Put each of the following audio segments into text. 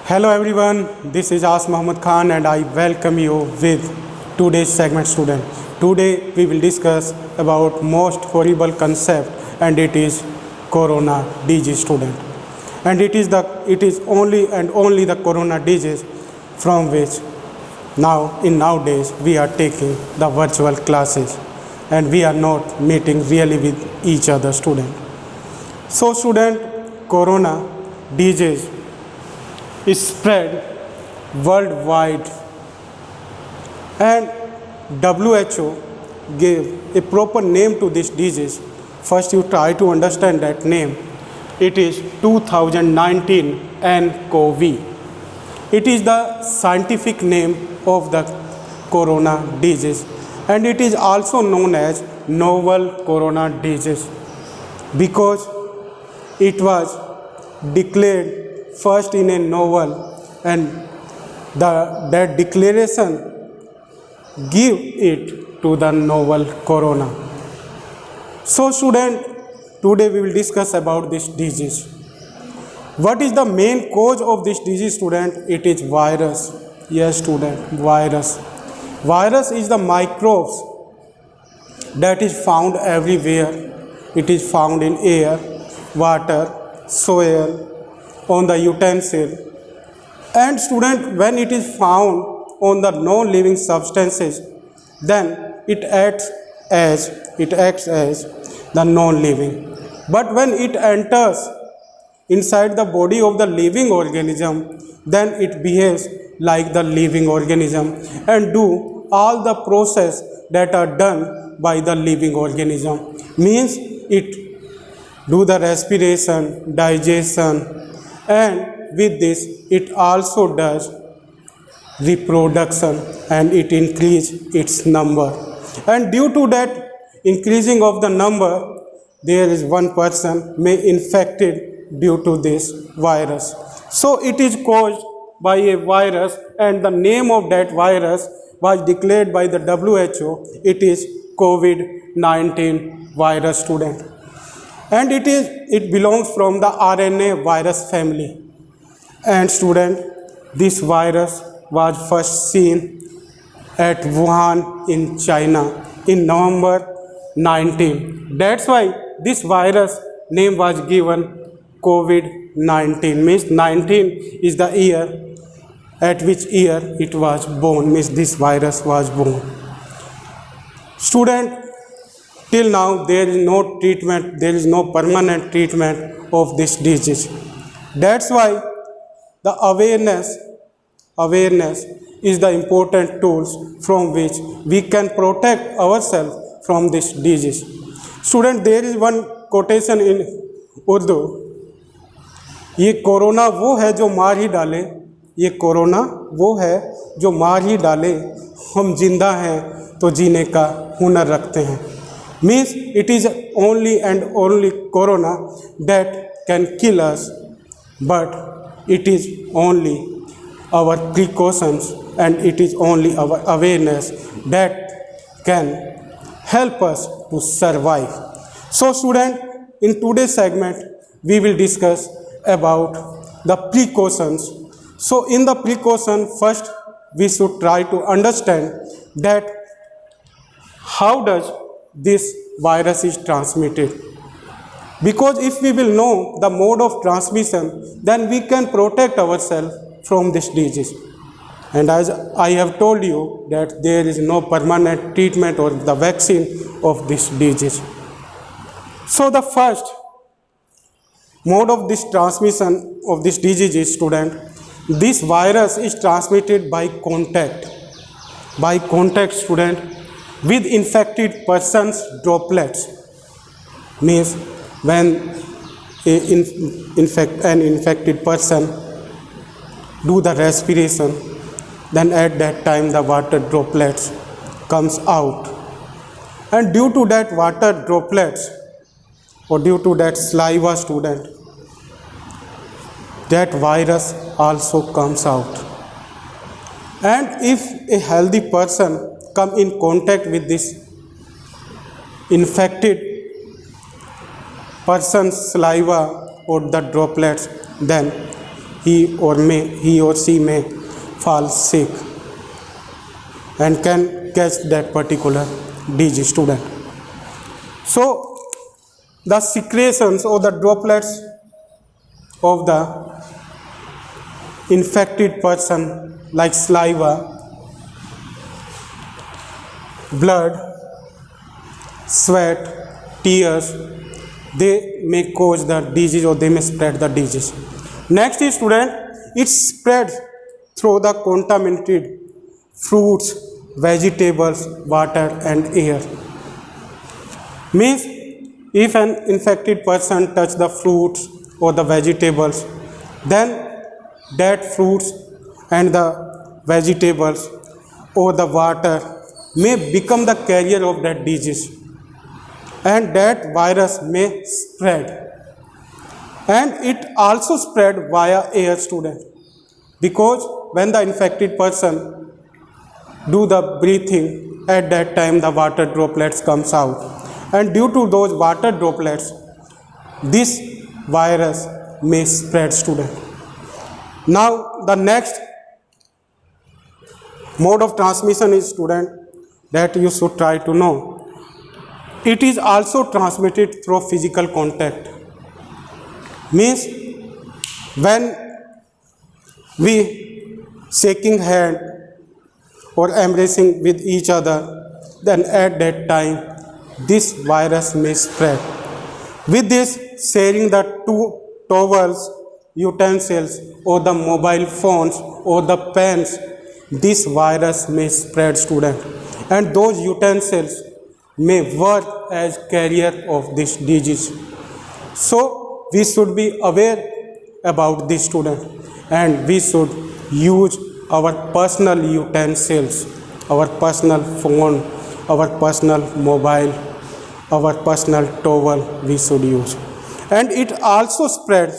Hello everyone, this is As Muhammad Khan and I welcome you with today's segment student. Today we will discuss about most horrible concept and it is corona disease student. And it is only and only the corona disease from which nowadays we are taking the virtual classes and we are not meeting really with each other student. So student, corona disease is spread worldwide and WHO gave a proper name to this disease. First you try to understand that name. It is 2019 nCoV. It is the scientific name of the corona disease and it is also known as novel corona disease because it was declared first in a novel and that declaration give it to the novel corona. So student, today we will discuss about this disease. What is the main cause of this disease student? It is virus. Yes student, virus. Virus is the microbes that is found everywhere. It is found in air, water, soil, on the utensil. And student, when it is found on the non-living substances, then it acts as the non-living. But when it enters inside the body of the living organism, then it behaves like the living organism and do all the process that are done by the living organism. Means it do the respiration, digestion, and with this it also does reproduction and it increase its number. And due to that increasing of the number, there is one person may infected due to this virus. So it is caused by a virus and the name of that virus was declared by the WHO. It is COVID-19 virus student. And it belongs from the RNA virus family. And student, this virus was first seen at Wuhan in China in November 19. That's why this virus name was given COVID-19. Means 19 is the year at which year it was born. Means this virus was born. Student, till now there is no treatment, there is no permanent treatment of this disease. That's why the awareness is the important tools from which we can protect ourselves from this disease. Student, there is one quotation in Urdu. ये corona वो है जो मार ही डाले, ये corona वो है जो मार ही डाले, हम जिंदा हैं तो जीने का हुनर रखते हैं. Means it is only and only corona that can kill us, but it is only our precautions and it is only our awareness that can help us to survive. So student, in today's segment we will discuss about the precautions. So in the precaution, first we should try to understand that how does this virus is transmitted. Because if we will know the mode of transmission, then we can protect ourselves from this disease. And as I have told you that there is no permanent treatment or the vaccine of this disease. So the first mode of this transmission of this disease is, student, this virus is transmitted by contact. By contact, student, with infected person's droplets. Means when an infected person do the respiration, then at that time the water droplets comes out. And due to that water droplets or due to that saliva, student, that virus also comes out. And if a healthy person come in contact with this infected person's saliva or the droplets, then he or she may fall sick and can catch that particular disease, student. So the secretions or the droplets of the infected person, like saliva, blood, sweat, tears, they may cause the disease or they may spread the disease. Next is, student, it spreads through the contaminated fruits, vegetables, water and air. Means if an infected person touch the fruits or the vegetables, then that fruits and the vegetables or the water may become the carrier of that disease, and that virus may spread. And it also spread via air, student, because when the infected person do the breathing, at that time the water droplets comes out, and due to those water droplets this virus may spread, student. Now the next mode of transmission is, student, that you should try to know. It is also transmitted through physical contact. Means when we shaking hand or embracing with each other, then at that time this virus may spread. With this, sharing the two towels, utensils or the mobile phones or the pens, this virus may spread, student, and those utensils may work as carrier of this disease. So we should be aware about this, student, and we should use our personal utensils, our personal phone, our personal mobile, our personal towel we should use. And it also spreads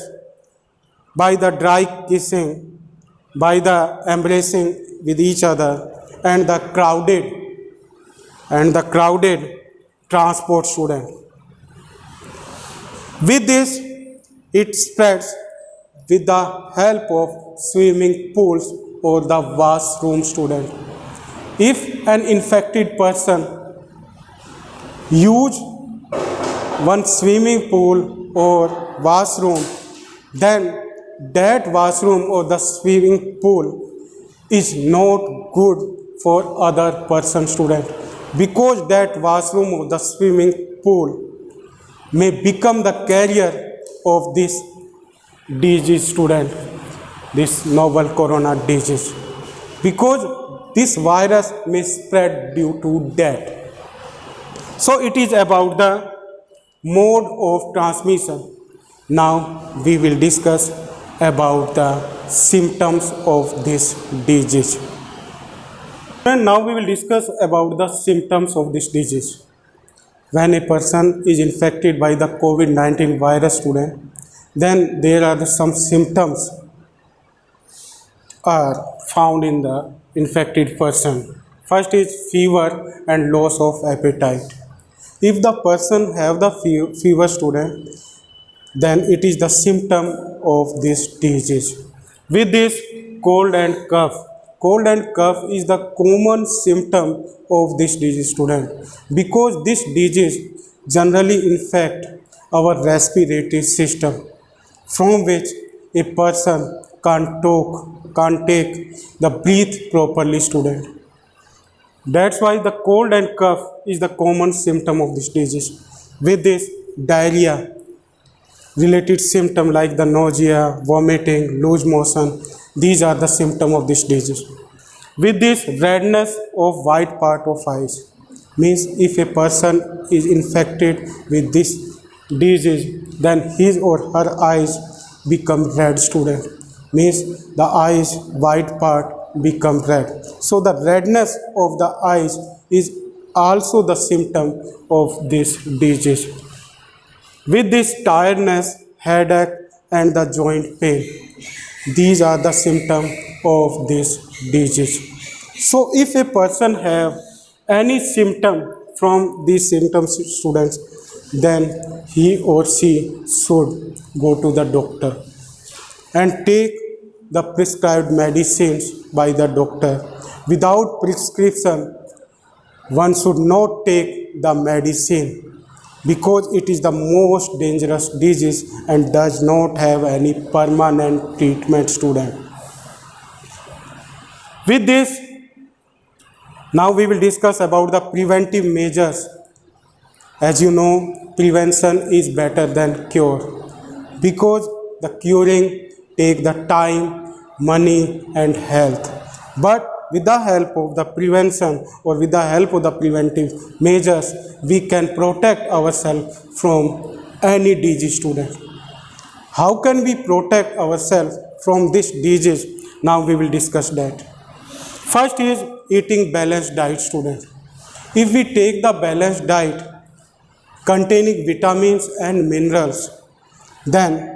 by the dry kissing, by the embracing with each other, and the crowded transport, student. With this, it spreads with the help of swimming pools or the washroom, student. If an infected person use one swimming pool or washroom, then that washroom or the swimming pool is not good for other person, student, because that washroom or the swimming pool may become the carrier of this disease, student, this novel corona disease, because this virus may spread due to that. So it is about the mode of transmission. Now we will discuss about the symptoms of this disease. And now we will discuss about the symptoms of this disease. When a person is infected by the COVID-19 virus, student, then there are some symptoms are found in the infected person. First is fever and loss of appetite. If the person have the fever, student, then it is the symptom of this disease. With this, cold and cough. Cold and cough is the common symptom of this disease, student, because this disease generally infect our respiratory system, from which a person can't take the breath properly, student. That's why the cold and cough is the common symptom of this disease. With this, diarrhea, related symptom like the nausea, vomiting, loose motion, these are the symptoms of this disease. With this, redness of white part of eyes, means if a person is infected with this disease, then his or her eyes become red, student, means the eyes white part become red. So the redness of the eyes is also the symptom of this disease. With this, tiredness, headache and the joint pain, these are the symptoms of this disease. So if a person have any symptom from these symptoms, students, then he or she should go to the doctor and take the prescribed medicines by the doctor. Without prescription, one should not take the medicine because it is the most dangerous disease and does not have any permanent treatment, student. With this, now we will discuss about the preventive measures. As you know, prevention is better than cure because the curing take the time, money and health. But with the help of the prevention or with the help of the preventive measures, we can protect ourselves from any disease, student. How can we protect ourselves from this disease? Now we will discuss that. First is eating balanced diet, student. If we take the balanced diet containing vitamins and minerals, then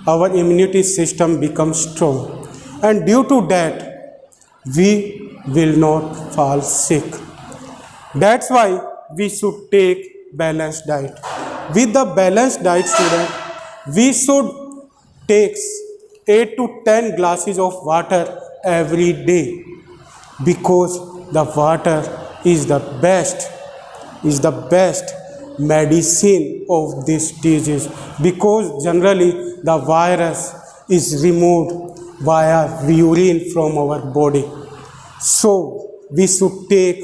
our immunity system becomes strong, and due to that we will not fall sick. That's why we should take balanced diet. With the balanced diet, student, we should take 8 to 10 glasses of water every day because the water is the best medicine of this disease, because generally the virus is removed via urine from our body. So we should take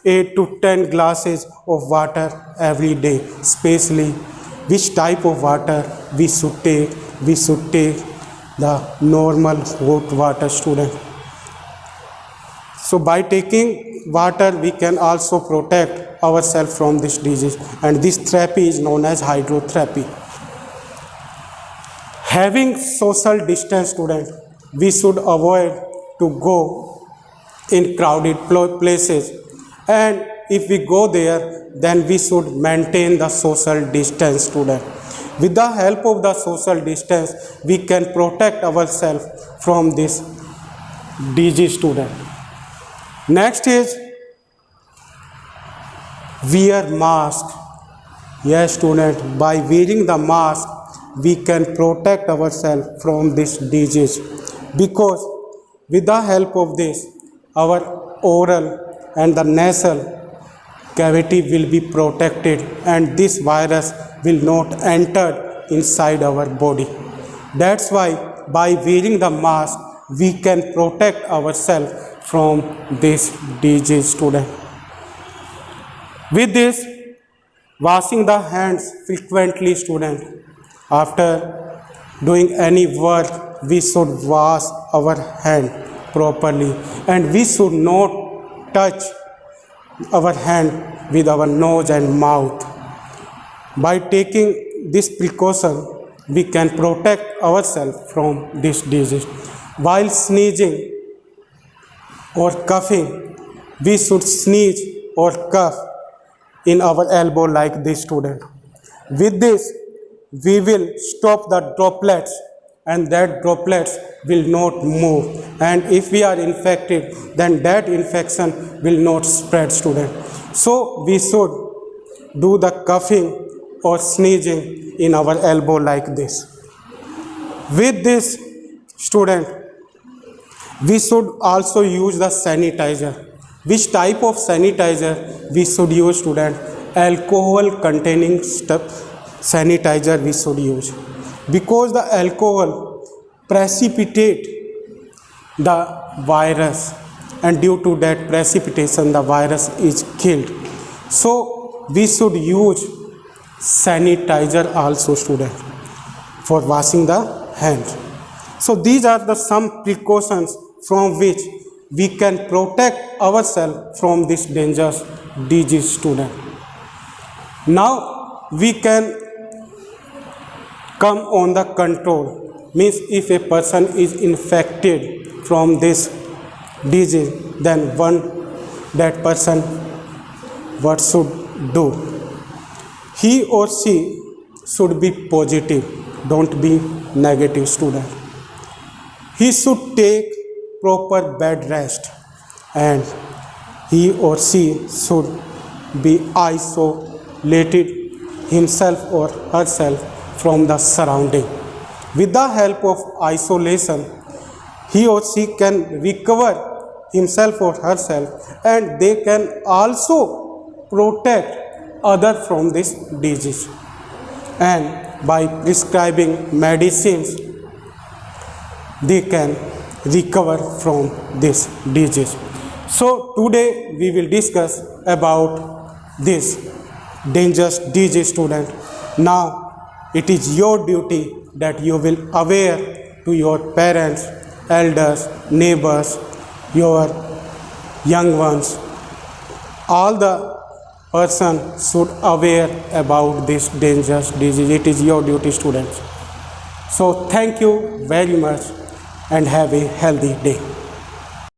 8 to 10 glasses of water every day. Especially which type of water we should take? We should take the normal hot water, student. So by taking water, we can also protect ourselves from this disease, and this therapy is known as hydrotherapy. Having social distance, student, we should avoid to go in crowded places, and if we go there, then we should maintain the social distance, student. With the help of the social distance, we can protect ourselves from this disease, student. Next is wear mask. Yes, student, by wearing the mask, we can protect ourselves from this disease, because with the help of this, our oral and the nasal cavity will be protected and this virus will not enter inside our body. That's why by wearing the mask, we can protect ourselves from this disease, student. With this, washing the hands frequently, student. After doing any work, we should wash our hand properly, and we should not touch our hand with our nose and mouth. By taking this precaution, we can protect ourselves from this disease. While sneezing or coughing, we should sneeze or cough in our elbow like this, student. With this, we will stop the droplets, and that droplets will not move, and if we are infected, then that infection will not spread, student. So we should do the coughing or sneezing in our elbow like this. With this, student, we should also use the sanitizer. Which type of sanitizer we should use, student? Alcohol containing sanitizer we should use, because the alcohol precipitate the virus, and due to that precipitation the virus is killed. So we should use sanitizer also, student, for washing the hands. So these are the some precautions from which we can protect ourselves from this dangerous disease, student. Now we can come on the control. Means if a person is infected from this disease, then that person what should do? He or she should be positive, don't be negative, student. He should take proper bed rest, and he or she should be isolated himself or herself from the surrounding. With the help of isolation, he or she can recover himself or herself, and they can also protect others from this disease. And by prescribing medicines, they can recover from this disease. So today we will discuss about this dangerous disease, student. Now it is your duty that you will aware to your parents, elders, neighbors, your young ones. All the person should aware about this dangerous disease. It is your duty, students. So thank you very much and have a healthy day.